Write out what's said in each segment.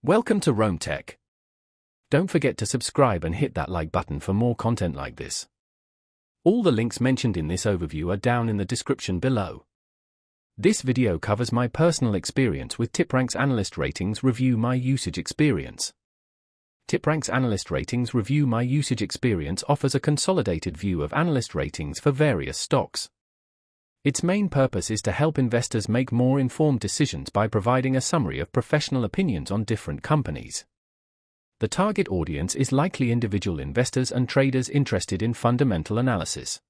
Welcome to Rome Tech. Don't forget to subscribe and hit that like button for more content like this. All the links mentioned in this overview are down in the description below. This video covers my personal experience with TipRanks Analyst Ratings Review My Usage Experience. TipRanks Analyst Ratings Review My Usage Experience offers a consolidated view of analyst ratings for various stocks. Its main purpose is to help investors make more informed decisions by providing a summary of professional opinions on different companies. The target audience is likely individual investors and traders interested in fundamental analysis.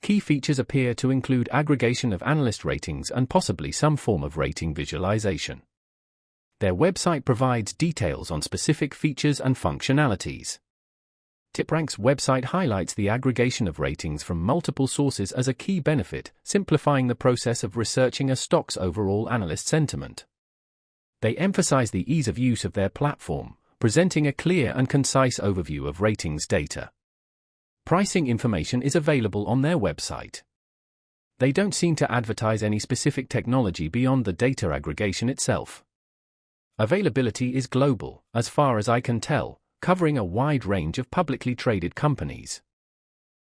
Key features appear to include aggregation of analyst ratings and possibly some form of rating visualization. Their website provides details on specific features and functionalities. TipRanks' website highlights the aggregation of ratings from multiple sources as a key benefit, simplifying the process of researching a stock's overall analyst sentiment. They emphasize the ease of use of their platform, presenting a clear and concise overview of ratings data. Pricing information is available on their website. They don't seem to advertise any specific technology beyond the data aggregation itself. Availability is global, as far as I can tell, covering a wide range of publicly traded companies.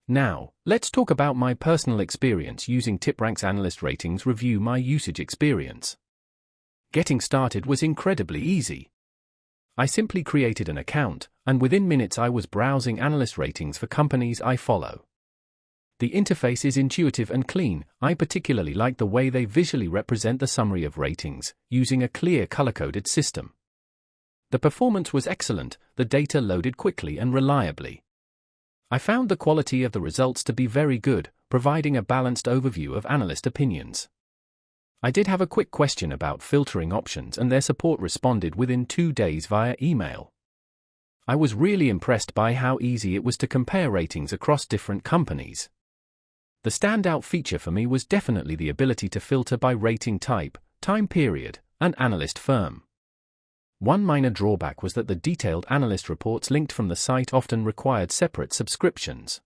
Now, let's talk about my personal experience using TipRanks Analyst Ratings Review My Usage Experience. Getting started was incredibly easy. I simply created an account, and within minutes I was browsing analyst ratings for companies I follow. The interface is intuitive and clean. I particularly like the way they visually represent the summary of ratings, using a clear color-coded system. The performance was excellent, the data loaded quickly and reliably. I found the quality of the results to be very good, providing a balanced overview of analyst opinions. I did have a quick question about filtering options, and their support responded within 2 days via email. I was really impressed by how easy it was to compare ratings across different companies. The standout feature for me was definitely the ability to filter by rating type, time period, and analyst firm. One minor drawback was that the detailed analyst reports linked from the site often required separate subscriptions.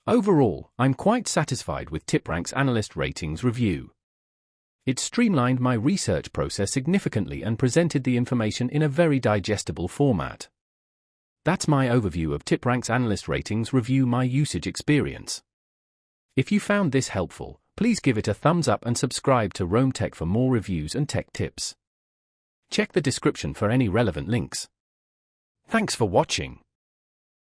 Overall, I'm quite satisfied with TipRanks Analyst Ratings Review. It streamlined my research process significantly and presented the information in a very digestible format. That's my overview of TipRanks Analyst Ratings Review My Usage Experience. If you found this helpful, please give it a thumbs up and subscribe to Rome Tech for more reviews and tech tips. Check the description for any relevant links. Thanks for watching.